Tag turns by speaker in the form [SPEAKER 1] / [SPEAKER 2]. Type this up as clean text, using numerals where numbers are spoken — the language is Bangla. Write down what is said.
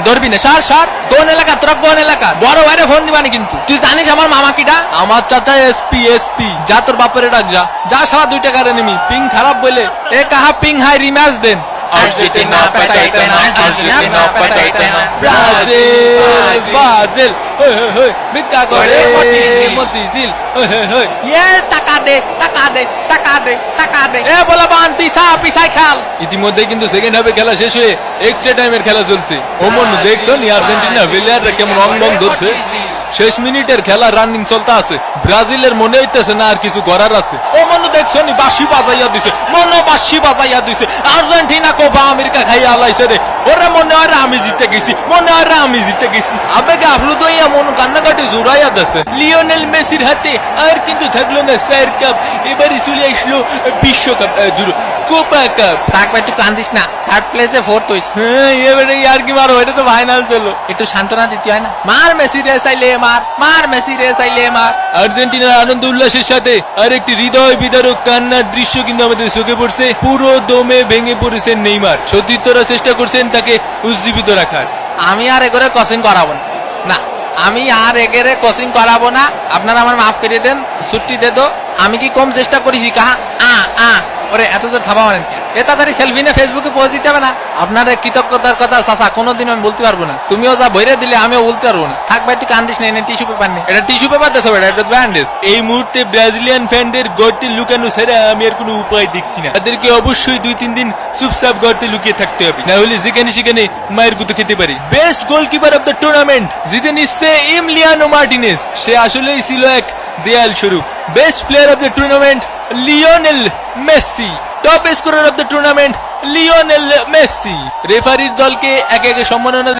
[SPEAKER 1] ধরবি না সার সার কোন এলাকা তোরা কোন এলাকা বড় বাইরে ফোন দিবানি কিন্তু তুই জানিস আমার মামা কিটা আমার চাচা এসপি যা তোর বাপের ডাক যা যা সারা 2 টাকার এনিমি পিং খারাপ বলে এ কাহা পিং হাই রিম্যাচ দেন
[SPEAKER 2] Argentina, Argentina, Argentina, Argentina,
[SPEAKER 1] Brazil ভিক্ষা করে মতিঝিল টাকা দে টাকা দে টাকা দে টাকা দে এ বলা বান পিসাই খেল ইতিমধ্যে কিন্তু সেকেন্ড হাফে খেলা শেষ হয়ে এক্সট্রা টাইমের খেলা চলছে ওমন দেখছো নি আর্জেন্টিনা প্লেয়াররা কেমন রং ধরছে শেষ মিনিটের খেলা রানিং চলতে আছে ব্রাজিলের মনে হইতেছে না আর কিছু করার আছে ও মনে দেখছো নি বাঁশি বাজাইয়া দিছে বাঁশি বাজাইয়া দিছে আর্জেন্টিনা কোপা আমেরিকা খাইয়া আলাইছে রে ওরে মনে হয় আমি জিতে গেছি আবেগে আফলুত হইয়া মন কান্নাকাটি জোড়াইয়া দিছে লিওনেল মেসির হাতে আর কিন্তু থাকলো না 4 কাপ এবারই চলে আসলো বিশ্বকাপ কোপা কাপ
[SPEAKER 2] থাক ভাই তুই কান্দিস না থার্ড প্লেসে ফোর্থ হইছে
[SPEAKER 1] হ্যাঁ এবারে আর কি মারো এটা তো ফাইনাল চলো
[SPEAKER 2] একটু সান্ত্বনা দিতে হয় না মার মেসি রে চাইলে মার মেসি রে চাইলে মার
[SPEAKER 1] আর্জেন্টিনার আনন্দ উল্লাসের সাথে আরেকটি হৃদয় বিদারক কান্নার দৃশ্য কিন্তু আমাদের চোখে পড়ছে পুরো দমে ভেঙে পড়েছেন নেইমার সতীর্থরা চেষ্টা করছেন তাকে উজ্জীবিত রাখার
[SPEAKER 2] আমি আর এগরে কোচিং করাবো না আমি আর এগেরে কোচিং করাবো না আপনারা আমার মাফ করে দেন ছুটি দে দো আমি কি কম চেষ্টা করেছি কাহা ওরে এত জোর থাবা মারেন এ তাড়াতাড়ি সেলফি নিয়ে ফেসবুকে পোস্ট দিতে হবে না আপনার কৃতজ্ঞতার কথা চাচা কোনোদিন আমি বলতে পারবো না তুমিও যা বইরে দিলে আমিও বলতে পারবো না থাক ভাই তুই কান্দিস না টিস্যু পেপার নেই
[SPEAKER 1] এটা টিস্যু পেপার দেশ এটা ব্যান্ডেজ এই মুহূর্তে ব্রাজিলিয়ান ফ্যানদের গর্তে লুকানো ছাড়া আমি আর কোনো উপায় দেখছি না তাদেরকে অবশ্যই 2-3 দিন চুপচাপ গর্তে লুকিয়ে থাকতে হবে না হলে যেখানে সেখানে মায়ের গুতো খেতে পারি best goalkeeper of the tournament জিতে নিচ্ছে এমিলিয়ানো মার্টিনেজ সে আসলেই ছিল এক দেয়াল স্বরূপ best player of the tournament Lionel Messi top scorer of the tournament Lionel Messi রেফারির দলকে একে একে সম্মাননা